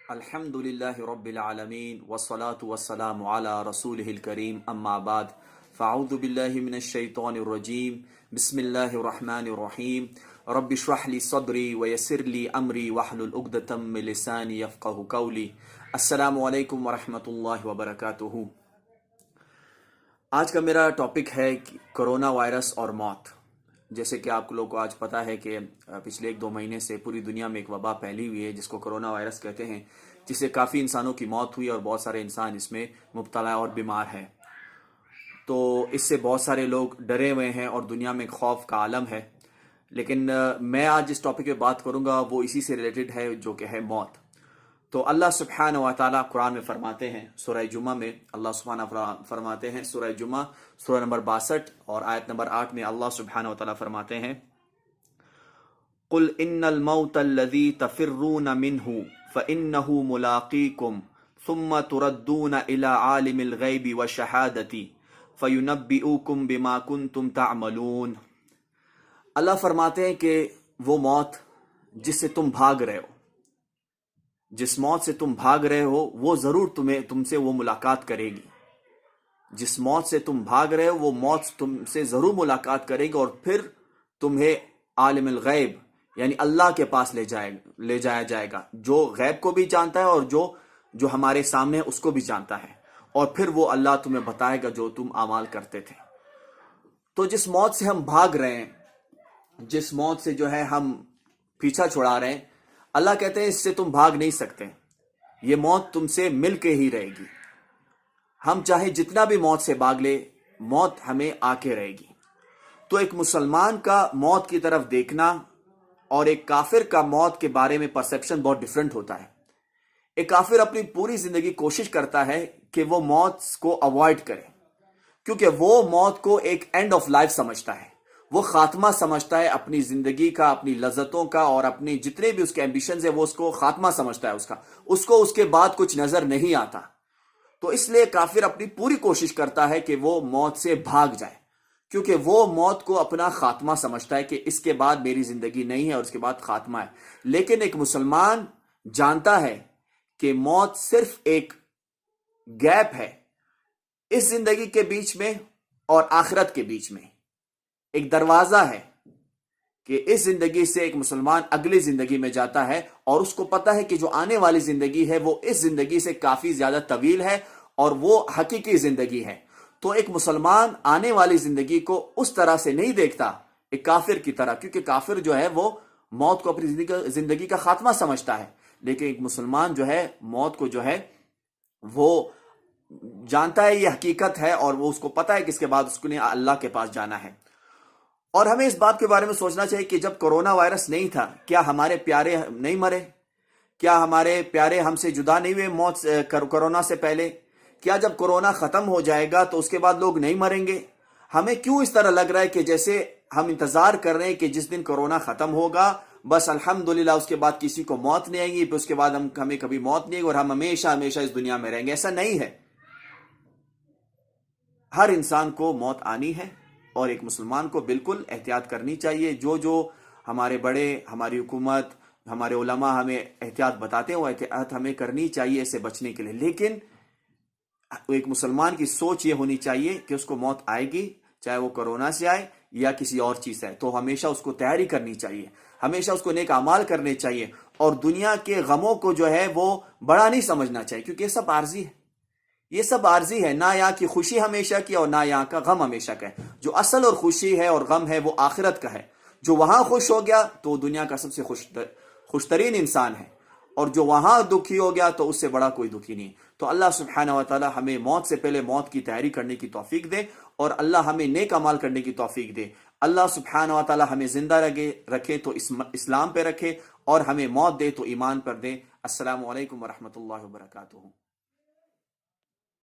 الحمد للہ رب العالمین والصلاة والسلام علی رسولہ الکریم اما بعد فاعوذ باللہ من الشیطان الرجیم بسم اللہ الرحمن الرحیم رب اشرح لی صدری ویسر لی امری واحلل عقدۃ من لسانی یفقہوا قولی۔ السلام علیکم ورحمۃ اللہ وبرکاتہ۔ آج کا میرا ٹاپک ہے کرونا وائرس اور موت۔ جیسے کہ آپ لوگوں کو آج پتہ ہے کہ پچھلے 1-2 مہینے سے پوری دنیا میں ایک وبا پھیلی ہوئی ہے جس کو کرونا وائرس کہتے ہیں، جس سے کافی انسانوں کی موت ہوئی اور بہت سارے انسان اس میں مبتلا اور بیمار ہیں۔ تو اس سے بہت سارے لوگ ڈرے ہوئے ہیں اور دنیا میں ایک خوف کا عالم ہے۔ لیکن میں آج جس ٹاپک پہ بات کروں گا وہ اسی سے ریلیٹڈ ہے، جو کہ ہے موت۔ تو اللہ سبحانہ و تعالیٰ قرآن میں فرماتے ہیں، سورہ جمعہ میں اللہ سبحانہ فرماتے ہیں، سورہ جمعہ سورہ نمبر 62 اور آیت نمبر 8 میں اللہ سبحانہ و تعالیٰ فرماتے ہیں، قُلْ إِنَّ الْمَوْتَ الَّذِي تَفِرُّونَ مِنْهُ فَإِنَّهُ مُلَاقِيكُمْ ثُمَّ تُرَدُّونَ إِلَىٰ عَالِمِ الْغَيْبِ وَالشَّهَادَةِ فَيُنَبِّئُكُمْ بِمَا كُنْتُمْ تَعْمَلُونَ۔ اللہ فرماتے ہیں کہ وہ موت جس سے تم بھاگ رہے ہو، جس موت سے تم بھاگ رہے ہو وہ ضرور تم سے وہ ملاقات کرے گی۔ جس موت سے تم بھاگ رہے ہو وہ موت تم سے ضرور ملاقات کرے گی، اور پھر تمہیں عالم الغیب یعنی اللہ کے پاس لے جایا جائے گا، جو غیب کو بھی جانتا ہے اور جو ہمارے سامنے ہے اس کو بھی جانتا ہے، اور پھر وہ اللہ تمہیں بتائے گا جو تم اعمال کرتے تھے۔ تو جس موت سے ہم بھاگ رہے ہیں، جس موت سے جو ہے ہم پیچھا چھڑا رہے ہیں، اللہ کہتے ہیں اس سے تم بھاگ نہیں سکتے، یہ موت تم سے مل کے ہی رہے گی۔ ہم چاہے جتنا بھی موت سے بھاگ لے، موت ہمیں آ کے رہے گی۔ تو ایک مسلمان کا موت کی طرف دیکھنا اور ایک کافر کا موت کے بارے میں پرسیپشن بہت ڈیفرنٹ ہوتا ہے۔ ایک کافر اپنی پوری زندگی کوشش کرتا ہے کہ وہ موت کو اوائڈ کرے، کیونکہ وہ موت کو ایک اینڈ آف لائف سمجھتا ہے، وہ خاتمہ سمجھتا ہے اپنی زندگی کا، اپنی لذتوں کا، اور اپنی جتنے بھی اس کے ایمبیشنز ہیں وہ اس کو خاتمہ سمجھتا ہے، اس کو اس کے بعد کچھ نظر نہیں آتا۔ تو اس لیے کافر اپنی پوری کوشش کرتا ہے کہ وہ موت سے بھاگ جائے، کیونکہ وہ موت کو اپنا خاتمہ سمجھتا ہے کہ اس کے بعد میری زندگی نہیں ہے اور اس کے بعد خاتمہ ہے۔ لیکن ایک مسلمان جانتا ہے کہ موت صرف ایک گیپ ہے اس زندگی کے بیچ میں اور آخرت کے بیچ میں، ایک دروازہ ہے کہ اس زندگی سے ایک مسلمان اگلی زندگی میں جاتا ہے، اور اس کو پتا ہے کہ جو آنے والی زندگی ہے وہ اس زندگی سے کافی زیادہ طویل ہے اور وہ حقیقی زندگی ہے۔ تو ایک مسلمان آنے والی زندگی کو اس طرح سے نہیں دیکھتا ایک کافر کی طرح، کیونکہ کافر جو ہے وہ موت کو اپنی زندگی کا خاتمہ سمجھتا ہے، لیکن ایک مسلمان جو ہے موت کو جو ہے وہ جانتا ہے، یہ حقیقت ہے، اور وہ اس کو پتا ہے کہ اس کے بعد اس کو اللہ کے پاس جانا ہے۔ اور ہمیں اس بات کے بارے میں سوچنا چاہیے کہ جب کرونا وائرس نہیں تھا، کیا ہمارے پیارے نہیں مرے؟ کیا ہمارے پیارے ہم سے جدا نہیں ہوئے موت کرونا سے پہلے؟ کیا جب کرونا ختم ہو جائے گا تو اس کے بعد لوگ نہیں مریں گے؟ ہمیں کیوں اس طرح لگ رہا ہے کہ جیسے ہم انتظار کر رہے ہیں کہ جس دن کرونا ختم ہوگا بس الحمدللہ اس کے بعد کسی کو موت نہیں آئے گی، پھر اس کے بعد ہمیں کبھی موت نہیں آئے گی اور ہم ہمیشہ ہمیشہ اس دنیا میں رہیں گے؟ ایسا نہیں ہے۔ ہر انسان کو موت آنی ہے، اور ایک مسلمان کو بالکل احتیاط کرنی چاہیے۔ جو ہمارے بڑے، ہماری حکومت، ہمارے علماء ہمیں احتیاط بتاتے ہیں وہ احتیاط ہمیں کرنی چاہیے اس سے بچنے کے لیے۔ لیکن ایک مسلمان کی سوچ یہ ہونی چاہیے کہ اس کو موت آئے گی، چاہے وہ کرونا سے آئے یا کسی اور چیز سے آئے، تو ہمیشہ اس کو تیاری کرنی چاہیے، ہمیشہ اس کو نیک اعمال کرنے چاہیے، اور دنیا کے غموں کو جو ہے وہ بڑا نہیں سمجھنا چاہیے، کیونکہ یہ سب عارضی ہے، یہ سب عارضی ہے۔ نہ یہاں کی خوشی ہمیشہ کی اور نہ یہاں کا غم ہمیشہ کا ہے۔ جو اصل اور خوشی ہے اور غم ہے وہ آخرت کا ہے۔ جو وہاں خوش ہو گیا تو دنیا کا سب سے خوشترین انسان ہے، اور جو وہاں دکھی ہو گیا تو اس سے بڑا کوئی دکھی نہیں۔ تو اللہ سبحانہ و تعالی ہمیں موت سے پہلے موت کی تیاری کرنے کی توفیق دے، اور اللہ ہمیں نیک اعمال کرنے کی توفیق دے۔ اللہ سبحانہ و تعالی ہمیں زندہ رکھے تو اسلام پہ رکھے، اور ہمیں موت دے تو ایمان پر دے۔ السلام علیکم ورحمۃ اللہ وبرکاتہ۔